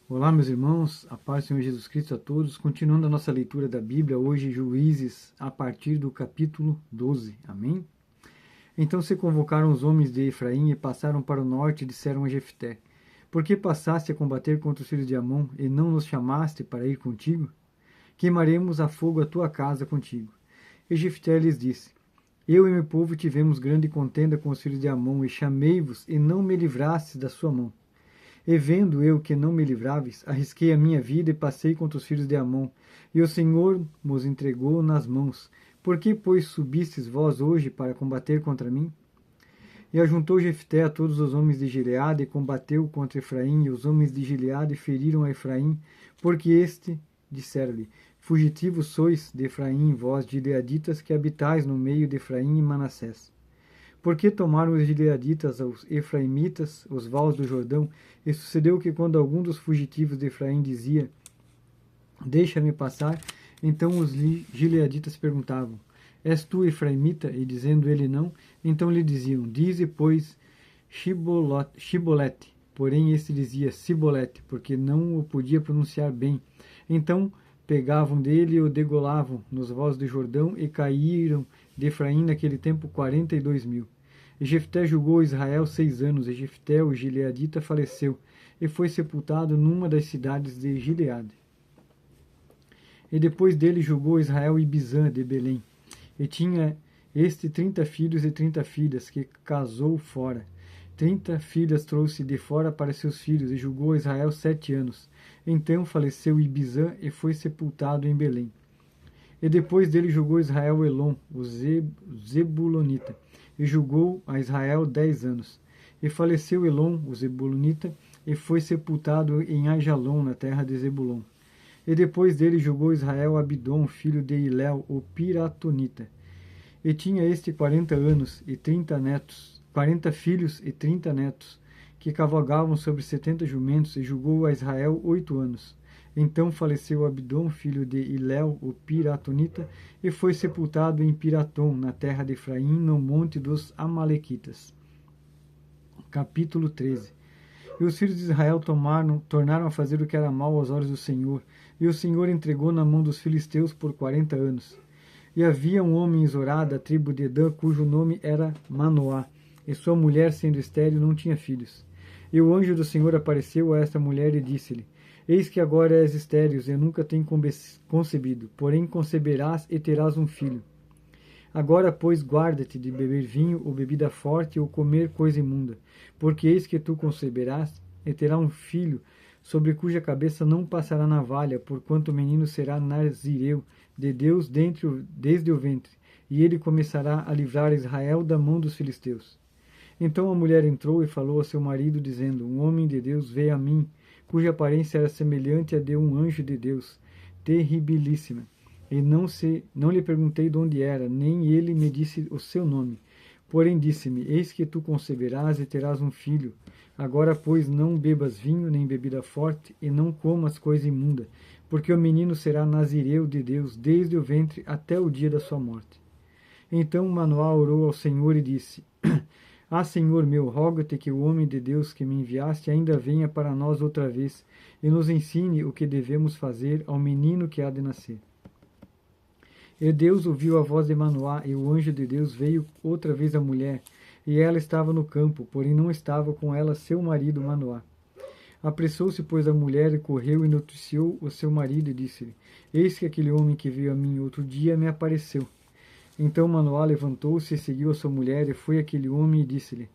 Olá, meus irmãos, a paz do Senhor Jesus Cristo a todos. Continuando a nossa leitura da Bíblia, hoje Juízes, a partir do capítulo 12. Amém? Então se convocaram os homens de Efraim e passaram para o norte e disseram a Jefté: Por que passaste a combater contra os filhos de Amon e não nos chamaste para ir contigo? Queimaremos a fogo a tua casa contigo. E Jefté lhes disse: Eu e meu povo tivemos grande contenda com os filhos de Amon e chamei-vos e não me livrastes da sua mão. E vendo eu que não me livráveis, arrisquei a minha vida e passei contra os filhos de Amon, e o Senhor vos entregou nas mãos. Por que, pois, subistes vós hoje para combater contra mim? E ajuntou Jefté a todos os homens de Gileade e combateu contra Efraim, e os homens de Gileade feriram a Efraim, porque este dissera-lhe: Fugitivos sois de Efraim, vós gileaditas que habitais no meio de Efraim e Manassés. Porque tomaram os gileaditas aos efraimitas os vales do Jordão, e sucedeu que quando algum dos fugitivos de Efraim dizia: Deixa-me passar, então os gileaditas perguntavam: És tu efraimita? E dizendo ele não, então lhe diziam: Dize, pois, Shibolete. Porém este dizia Sibolete, porque não o podia pronunciar bem. Então pegavam dele e o degolavam nos vales do Jordão, e caíram de Efraim naquele tempo 42.000. E Jefté julgou Israel 6 anos, e Jefté, o gileadita, faleceu, e foi sepultado numa das cidades de Gileade. E depois dele julgou Israel Ibizã de Belém, e tinha este 30 filhos e 30 filhas, que casou fora. 30 filhas trouxe de fora para seus filhos, e julgou Israel 7 anos. Então faleceu Ibizã e foi sepultado em Belém. E depois dele julgou Israel Elon, o Zebulonita, e julgou a Israel 10 anos. E faleceu Elon, o Zebulonita, e foi sepultado em Aijalon, na terra de Zebulon. E depois dele julgou Israel Abidom, filho de Hilel, o Piratonita. E tinha este 40 anos e 30 netos, 40 filhos e 30 netos, que cavalgavam sobre 70 jumentos, e julgou a Israel 8 anos. Então faleceu Abidom, filho de Hilel, o Piratonita, e foi sepultado em Piratom, na terra de Efraim, no monte dos Amalequitas. Capítulo 13. E os filhos de Israel tornaram a fazer o que era mal aos olhos do Senhor, e o Senhor entregou na mão dos filisteus por 40 anos. E havia um homem em Zorá, da tribo de Edã, cujo nome era Manoá, e sua mulher, sendo estéril, não tinha filhos. E o anjo do Senhor apareceu a esta mulher e disse-lhe: Eis que agora és estéril e nunca tem concebido, porém conceberás e terás um filho. Agora, pois, guarda-te de beber vinho ou bebida forte ou comer coisa imunda, porque eis que tu conceberás e terás um filho, sobre cuja cabeça não passará navalha, porquanto o menino será nazireu de Deus desde o ventre, e ele começará a livrar Israel da mão dos filisteus. Então a mulher entrou e falou a seu marido, dizendo: Um homem de Deus veio a mim, cuja aparência era semelhante à de um anjo de Deus, terribilíssima. E não lhe perguntei de onde era, nem ele me disse o seu nome. Porém disse-me: Eis que tu conceberás e terás um filho. Agora, pois, não bebas vinho nem bebida forte, e não comas coisa imunda, porque o menino será nazireu de Deus desde o ventre até o dia da sua morte. Então Manoá orou ao Senhor e disse: Ah, Senhor meu, roga-te que o homem de Deus que me enviaste ainda venha para nós outra vez, e nos ensine o que devemos fazer ao menino que há de nascer. E Deus ouviu a voz de Manoá, e o anjo de Deus veio outra vez à mulher, e ela estava no campo, porém não estava com ela seu marido Manoá. Apressou-se, pois, a mulher, e correu e noticiou o seu marido, e disse-lhe: Eis que aquele homem que veio a mim outro dia me apareceu. Então Manoá levantou-se e seguiu a sua mulher, e foi aquele homem e disse-lhe: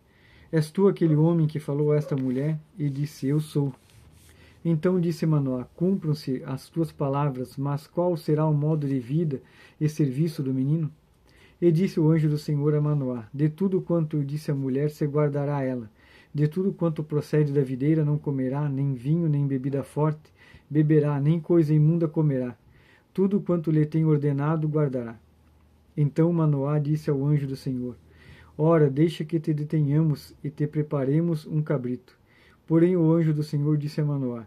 És tu aquele homem que falou a esta mulher? E disse: Eu sou. Então disse Manoá: Cumpram-se as tuas palavras, mas qual será o modo de vida e serviço do menino? E disse o anjo do Senhor a Manoá: De tudo quanto disse a mulher se guardará ela. De tudo quanto procede da videira não comerá, nem vinho, nem bebida forte beberá, nem coisa imunda comerá. Tudo quanto lhe tem ordenado guardará. Então Manoá disse ao anjo do Senhor: Ora, deixa que te detenhamos e te preparemos um cabrito. Porém o anjo do Senhor disse a Manoá: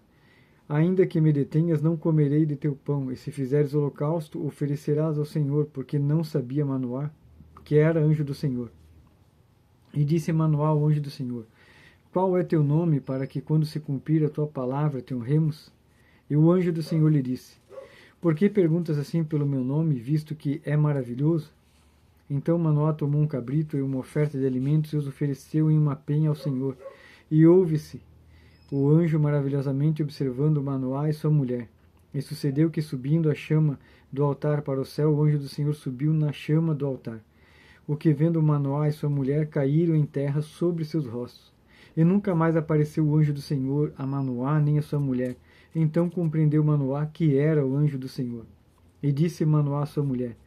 Ainda que me detenhas, não comerei de teu pão, e se fizeres holocausto, oferecerás ao Senhor, porque não sabia Manoá que era anjo do Senhor. E disse Manoá ao anjo do Senhor: qual é teu nome, para que quando se cumprir a tua palavra te honremos? E o anjo do Senhor lhe disse: Por que perguntas assim pelo meu nome, visto que é maravilhoso? Então Manoá tomou um cabrito e uma oferta de alimentos e os ofereceu em uma penha ao Senhor. E ouve-se o anjo maravilhosamente observando Manoá e sua mulher. E sucedeu que, subindo a chama do altar para o céu, o anjo do Senhor subiu na chama do altar. O que, vendo Manoá e sua mulher, caíram em terra sobre seus rostos. E nunca mais apareceu o anjo do Senhor a Manoá nem a sua mulher. Então compreendeu Manoá que era o anjo do Senhor. E disse Manoá à sua mulher: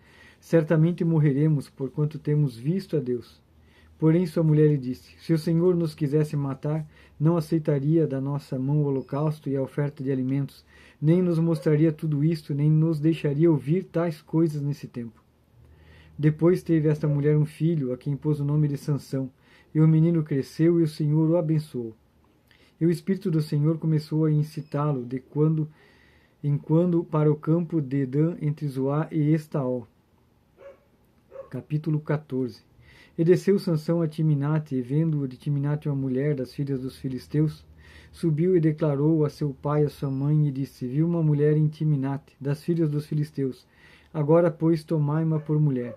Certamente morreremos, porquanto temos visto a Deus. Porém sua mulher lhe disse: Se o Senhor nos quisesse matar, não aceitaria da nossa mão o holocausto e a oferta de alimentos, nem nos mostraria tudo isto, nem nos deixaria ouvir tais coisas nesse tempo. Depois teve esta mulher um filho, a quem pôs o nome de Sansão, e o menino cresceu e o Senhor o abençoou. E o Espírito do Senhor começou a incitá-lo de quando em quando para o campo de Dan entre Zoá e Estaol. Capítulo 14. E desceu Sansão a Timinate, e vendo de Timinate uma mulher das filhas dos filisteus, subiu e declarou a seu pai e a sua mãe, e disse: Vi uma mulher em Timinate, das filhas dos filisteus. Agora, pois, tomai-ma por mulher.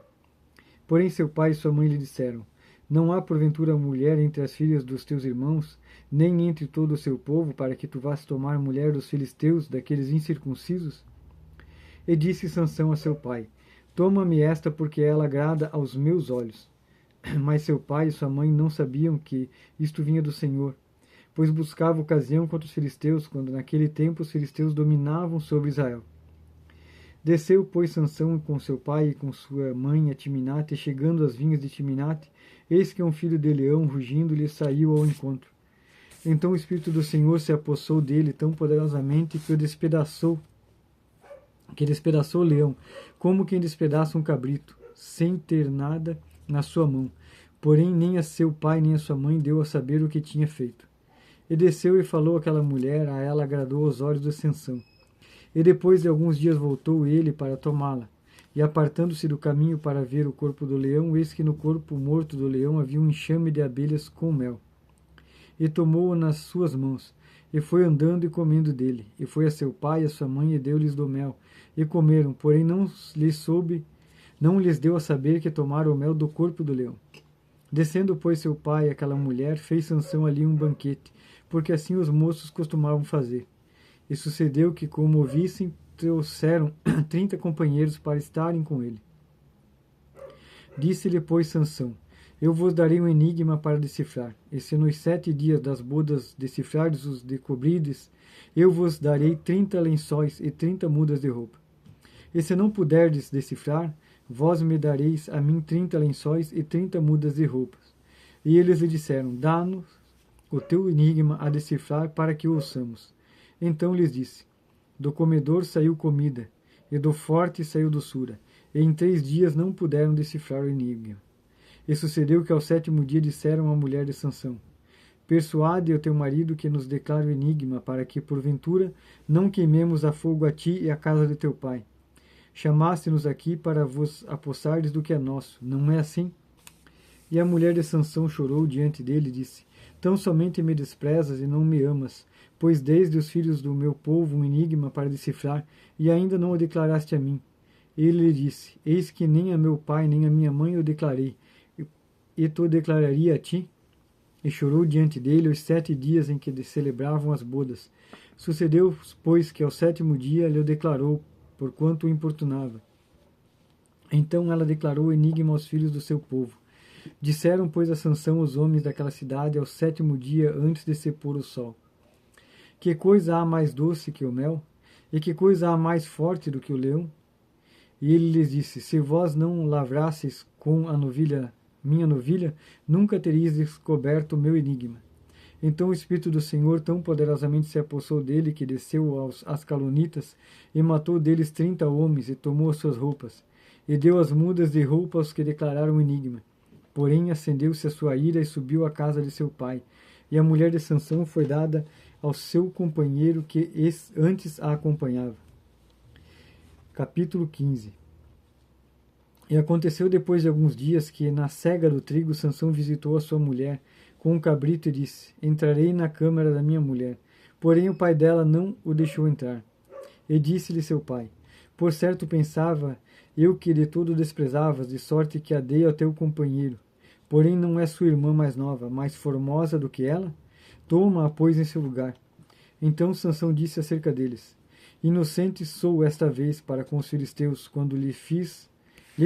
Porém seu pai e sua mãe lhe disseram: Não há porventura mulher entre as filhas dos teus irmãos, nem entre todo o seu povo, para que tu vás tomar mulher dos filisteus, daqueles incircuncisos? E disse Sansão a seu pai: Toma-me esta, porque ela agrada aos meus olhos. Mas seu pai e sua mãe não sabiam que isto vinha do Senhor, pois buscava ocasião contra os filisteus, quando naquele tempo os filisteus dominavam sobre Israel. Desceu, pois, Sansão com seu pai e com sua mãe a Timinate, e chegando às vinhas de Timinate, eis que um filho de leão, rugindo, lhe saiu ao encontro. Então o Espírito do Senhor se apossou dele tão poderosamente que despedaçou o leão, como quem despedaça um cabrito, sem ter nada na sua mão. Porém, nem a seu pai nem a sua mãe deu a saber o que tinha feito. E desceu e falou àquela mulher, a ela agradou aos olhos de Sansão. E depois de alguns dias voltou ele para tomá-la. E apartando-se do caminho para ver o corpo do leão, eis que no corpo morto do leão havia um enxame de abelhas com mel. E tomou-o nas suas mãos, e foi andando e comendo dele. E foi a seu pai e a sua mãe, e deu-lhes do mel. E comeram, porém não lhes deu a saber que tomaram o mel do corpo do leão. Descendo, pois, seu pai e aquela mulher, fez Sansão ali um banquete, porque assim os moços costumavam fazer. E sucedeu que, como o vissem, trouxeram 30 companheiros para estarem com ele. Disse-lhe, pois, Sansão: Eu vos darei um enigma para decifrar, e se nos 7 dias das bodas decifrardes os descobrides, eu vos darei 30 lençóis e 30 mudas de roupa. E se não puderdes decifrar, vós me dareis a mim 30 lençóis e 30 mudas de roupas. E eles lhe disseram: Dá-nos o teu enigma a decifrar, para que o ouçamos. Então lhes disse: Do comedor saiu comida, e do forte saiu doçura, e em 3 dias não puderam decifrar o enigma. E sucedeu que ao 7º dia disseram à mulher de Sansão: Persuade o teu marido que nos declare o enigma, para que, porventura, não queimemos a fogo a ti e a casa de teu pai. Chamaste-nos aqui para vos apossardes do que é nosso, não é assim? E a mulher de Sansão chorou diante dele e disse: Tão somente me desprezas e não me amas, pois desde os filhos do meu povo um enigma para decifrar, e ainda não o declaraste a mim. Ele lhe disse: Eis que nem a meu pai nem a minha mãe o declarei, e tu declararia a ti? E chorou diante dele os 7 dias em que celebravam as bodas. Sucedeu, pois, que ao 7º dia lhe o declarou, porquanto o importunava. Então ela declarou o enigma aos filhos do seu povo. Disseram, pois, a Sansão os homens daquela cidade ao 7º dia antes de se pôr o sol: Que coisa há mais doce que o mel? E que coisa há mais forte do que o leão? E ele lhes disse: Se vós não lavrasseis com a novilha, minha novilha, nunca teríeis descoberto o meu enigma. Então o Espírito do Senhor tão poderosamente se apossou dele, que desceu aos ascalonitas, e matou deles 30 homens, e tomou as suas roupas, e deu as mudas de roupa aos que declararam o enigma. Porém acendeu-se a sua ira, e subiu à casa de seu pai. E a mulher de Sansão foi dada ao seu companheiro que antes a acompanhava. Capítulo 15. E aconteceu depois de alguns dias que, na cega do trigo, Sansão visitou a sua mulher, com um cabrito e disse: entrarei na câmara da minha mulher. Porém o pai dela não o deixou entrar. E disse-lhe seu pai: por certo pensava eu que de todo desprezavas, de sorte que a dei ao teu companheiro. Porém não é sua irmã mais nova, mais formosa do que ela? Toma-a, pois, em seu lugar. Então Sansão disse acerca deles: inocente sou esta vez para com os filisteus, quando lhe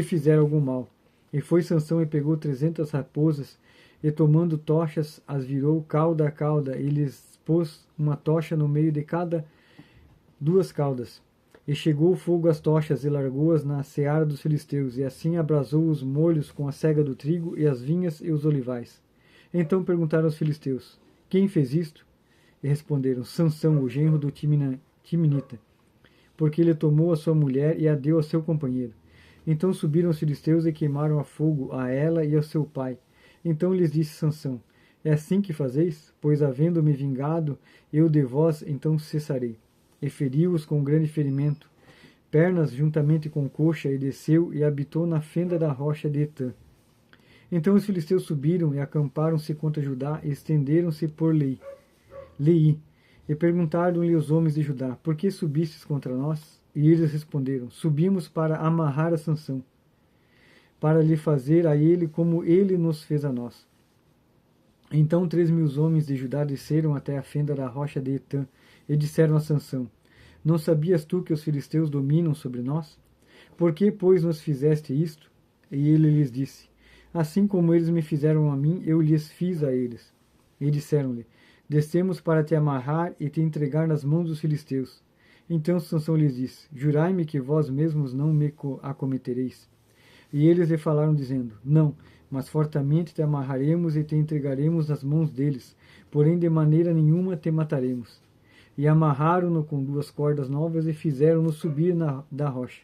fizeram algum mal. E foi Sansão e pegou 300 raposas, e tomando tochas, as virou cauda a cauda, e lhes pôs uma tocha no meio de cada 2 caudas. E chegou o fogo às tochas, e largou-as na seara dos filisteus, e assim abrasou os molhos com a sega do trigo, e as vinhas e os olivais. Então perguntaram os filisteus: quem fez isto? E responderam: Sansão, o genro do Timinita, porque ele tomou a sua mulher e a deu ao seu companheiro. Então subiram os filisteus e queimaram a fogo a ela e ao seu pai. Então lhes disse Sansão: é assim que fazeis? Pois havendo-me vingado eu de vós, então cessarei. E feriu-os com grande ferimento, pernas juntamente com coxa, e desceu e habitou na fenda da rocha de Etã. Então os filisteus subiram e acamparam-se contra Judá e estenderam-se por Leí. E perguntaram-lhe os homens de Judá: por que subistes contra nós? E eles responderam: subimos para amarrar a Sansão, para lhe fazer a ele como ele nos fez a nós. Então 3.000 homens de Judá desceram até a fenda da rocha de Etã e disseram a Sansão: não sabias tu que os filisteus dominam sobre nós? Por que, pois, nos fizeste isto? E ele lhes disse: assim como eles me fizeram a mim, eu lhes fiz a eles. E disseram-lhe: descemos para te amarrar e te entregar nas mãos dos filisteus. Então Sansão lhes disse: jurai-me que vós mesmos não me acometereis. E eles lhe falaram, dizendo: não, mas fortemente te amarraremos e te entregaremos nas mãos deles, porém de maneira nenhuma te mataremos. E amarraram-no com 2 cordas novas e fizeram-no subir da rocha.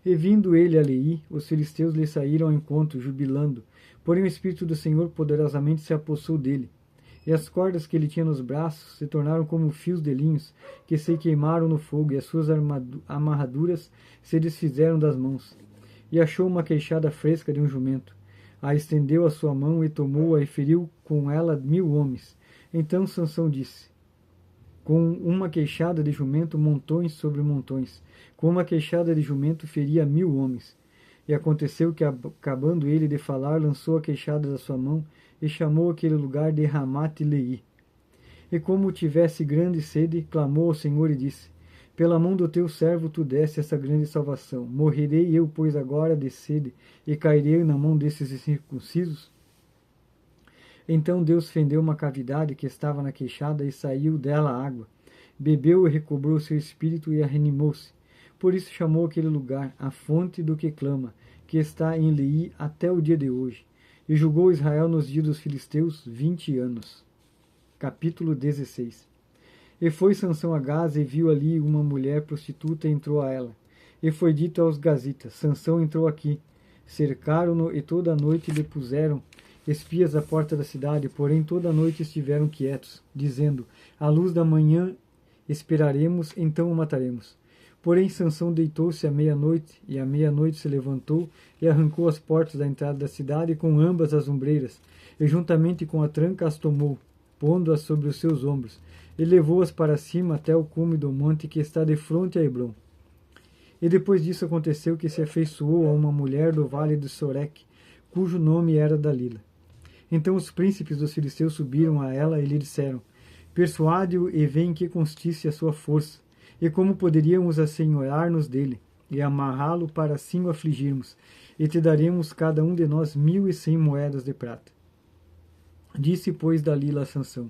E vindo ele a Leí, os filisteus lhe saíram ao encontro, jubilando, porém o Espírito do Senhor poderosamente se apossou dele. E as cordas que ele tinha nos braços se tornaram como fios de linhos, que se queimaram no fogo, e as suas amarraduras se desfizeram das mãos. E achou uma queixada fresca de um jumento. A estendeu a sua mão e tomou-a e feriu com ela 1.000 homens. Então Sansão disse: com uma queixada de jumento, montões sobre montões. Com uma queixada de jumento, feria 1.000 homens. E aconteceu que, acabando ele de falar, lançou a queixada da sua mão e chamou aquele lugar de Ramate-Leí. E como tivesse grande sede, clamou ao Senhor e disse: pela mão do teu servo tu deste essa grande salvação. Morrerei eu, pois, agora de sede, e cairei na mão desses incircuncisos? Então Deus fendeu uma cavidade que estava na queixada, e saiu dela água. Bebeu e recobrou seu espírito, e arreanimou-se. Por isso chamou aquele lugar a fonte do que clama, que está em Leí até o dia de hoje. E julgou Israel nos dias dos filisteus 20 anos. Capítulo 16. E foi Sansão a Gaza, e viu ali uma mulher prostituta, e entrou a ela. E foi dito aos gazitas: Sansão entrou aqui. Cercaram-no, e toda a noite lhe puseram espias à porta da cidade, porém toda a noite estiveram quietos, dizendo: à luz da manhã esperaremos, então o mataremos. Porém Sansão deitou-se à meia-noite, e à meia-noite se levantou, e arrancou as portas da entrada da cidade com ambas as ombreiras, e juntamente com a tranca as tomou, pondo-as sobre os seus ombros, e levou-as para cima até o cume do monte que está de fronte a Hebrom. E depois disso aconteceu que se afeiçoou a uma mulher do vale de Soreque, cujo nome era Dalila. Então os príncipes dos filisteus subiram a ela e lhe disseram: persuade-o e vê em que consiste a sua força, e como poderíamos assenhorar-nos dele, e amarrá-lo para assim o afligirmos, e te daremos cada um de nós 1.100 moedas de prata. Disse, pois, Dalila a Sansão: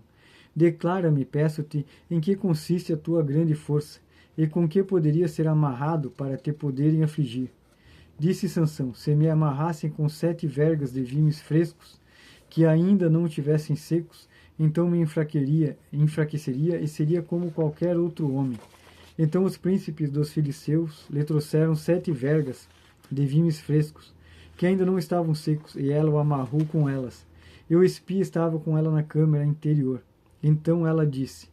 declara-me, peço-te, em que consiste a tua grande força, e com que poderia ser amarrado para te poderem afligir. Disse Sansão: se me amarrassem com 7 vergas de vimes frescos, que ainda não tivessem secos, então me enfraqueceria e seria como qualquer outro homem. Então os príncipes dos filisteus lhe trouxeram 7 vergas de vimes frescos, que ainda não estavam secos, e ela o amarrou com elas. E o espia estava com ela na câmara interior. Então ela disse: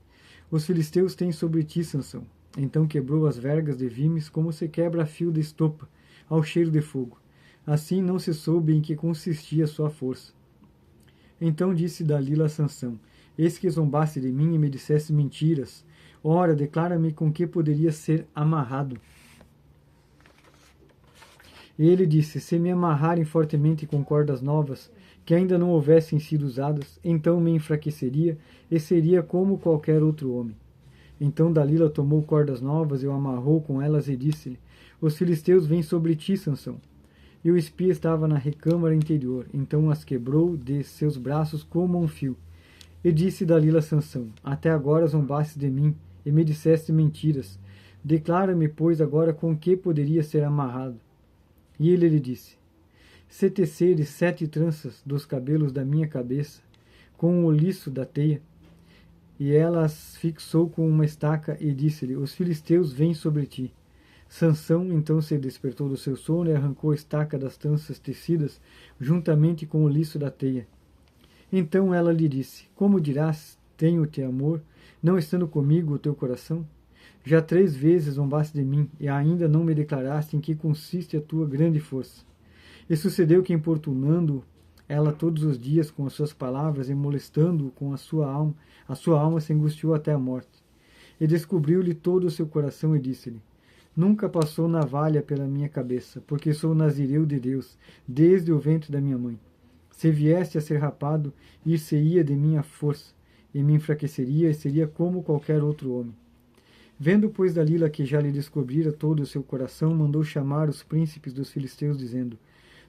os filisteus têm sobre ti, Sansão. Então quebrou as vergas de vimes, como se quebra fio de estopa, ao cheiro de fogo. Assim não se soube em que consistia sua força. Então disse Dalila a Sansão: eis que zombaste de mim e me disseste mentiras. Ora, declara-me com que poderia ser amarrado. Ele disse: se me amarrarem fortemente com cordas novas, que ainda não houvessem sido usadas, então me enfraqueceria e seria como qualquer outro homem. Então Dalila tomou cordas novas e o amarrou com elas e disse-lhe: os filisteus vêm sobre ti, Sansão. E o espia estava na recâmara interior, então as quebrou de seus braços como um fio. E disse Dalila a Sansão: até agora zombaste de mim e me disseste mentiras. Declara-me, pois, agora com que poderia ser amarrado. E ele lhe disse: se teceres 7 tranças dos cabelos da minha cabeça com o liço da teia. E ela as fixou com uma estaca e disse-lhe: os filisteus vêm sobre ti. Sansão então se despertou do seu sono e arrancou a estaca das tranças tecidas juntamente com o liço da teia. Então ela lhe disse: como dirás, tenho-te amor, não estando comigo o teu coração? Já 3 vezes zombaste de mim, e ainda não me declaraste em que consiste a tua grande força. E sucedeu que, importunando ela todos os dias com as suas palavras e molestando-o com a sua alma se angustiou até a morte. E descobriu-lhe todo o seu coração e disse-lhe: nunca passou navalha pela minha cabeça, porque sou nazireu de Deus, desde o ventre da minha mãe. Se vieste a ser rapado, ir-se-ia de minha força, e me enfraqueceria e seria como qualquer outro homem. Vendo, pois, Dalila que já lhe descobrira todo o seu coração, mandou chamar os príncipes dos filisteus, dizendo: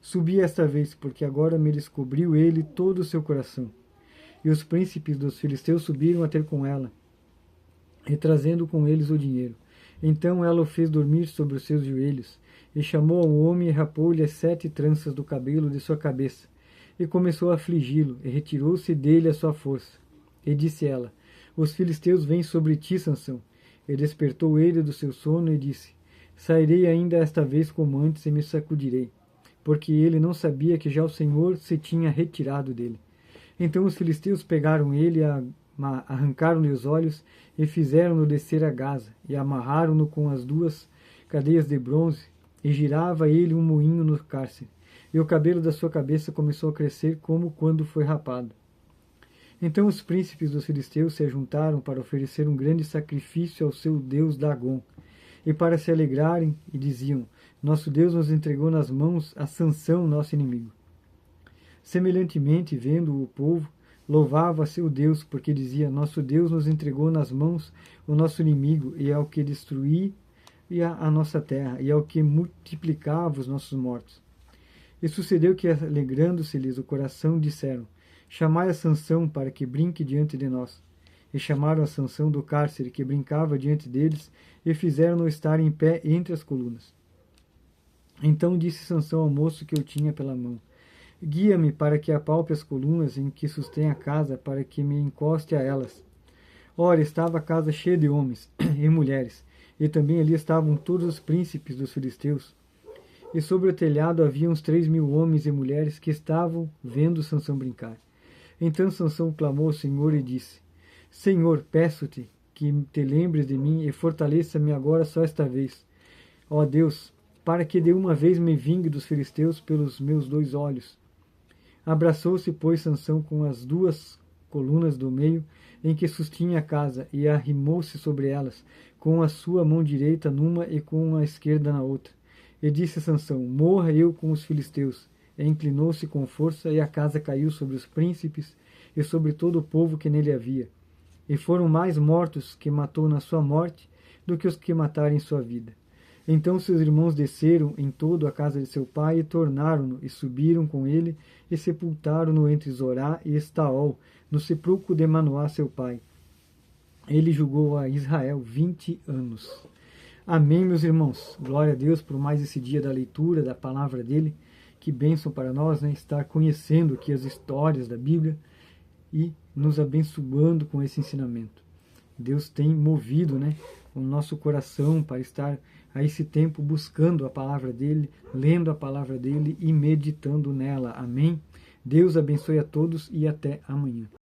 subi esta vez, porque agora me descobriu ele todo o seu coração. E os príncipes dos filisteus subiram a ter com ela, e trazendo com eles o dinheiro. Então ela o fez dormir sobre os seus joelhos, e chamou ao homem e rapou-lhe as 7 tranças do cabelo de sua cabeça, e começou a afligi-lo, e retirou-se dele a sua força. E disse ela: os filisteus vêm sobre ti, Sansão. E despertou ele do seu sono e disse: sairei ainda esta vez como antes e me sacudirei, porque ele não sabia que já o Senhor se tinha retirado dele. Então os filisteus pegaram ele, arrancaram-lhe os olhos e fizeram-no descer a Gaza, e amarraram-no com as 2 cadeias de bronze, e girava ele um moinho no cárcere, e o cabelo da sua cabeça começou a crescer como quando foi rapado. Então os príncipes dos filisteus se ajuntaram para oferecer um grande sacrifício ao seu deus Dagom, e para se alegrarem, e diziam: nosso Deus nos entregou nas mãos a Sansão, nosso inimigo. Semelhantemente, vendo o povo, louvava a seu Deus, porque dizia: nosso Deus nos entregou nas mãos o nosso inimigo, e ao que destruía a nossa terra, e ao que multiplicava os nossos mortos. E sucedeu que, alegrando-se-lhes o coração, disseram: chamai a Sansão para que brinque diante de nós. E chamaram a Sansão do cárcere que brincava diante deles, e fizeram-no estar em pé entre as colunas. Então disse Sansão ao moço que o tinha pela mão: guia-me para que apalpe as colunas em que sustém a casa, para que me encoste a elas. Ora, estava a casa cheia de homens e mulheres, e também ali estavam todos os príncipes dos filisteus. E sobre o telhado havia uns 3.000 homens e mulheres que estavam vendo Sansão brincar. Então Sansão clamou ao Senhor e disse: Senhor, peço-te que te lembres de mim e fortaleça-me agora só esta vez. Ó Deus, para que de uma vez me vingue dos filisteus pelos meus 2 olhos. Abraçou-se, pois, Sansão com as 2 colunas do meio em que sustinha a casa, e arrimou-se sobre elas, com a sua mão direita numa e com a esquerda na outra. E disse Sansão: morra eu com os filisteus. E inclinou-se com força, e a casa caiu sobre os príncipes e sobre todo o povo que nele havia. E foram mais mortos que matou na sua morte do que os que mataram em sua vida. Então seus irmãos desceram em todo a casa de seu pai e tornaram-no, e subiram com ele e sepultaram-no entre Zorá e Estaol, no sepulcro de Manoá seu pai. Ele julgou a Israel 20 anos. Amém, meus irmãos. Glória a Deus por mais esse dia da leitura da palavra dele. Que bênção para nós, né? Estar conhecendo aqui as histórias da Bíblia e nos abençoando com esse ensinamento. Deus tem movido, né, o nosso coração para estar a esse tempo buscando a palavra dele, lendo a palavra dele e meditando nela. Amém? Deus abençoe a todos e até amanhã.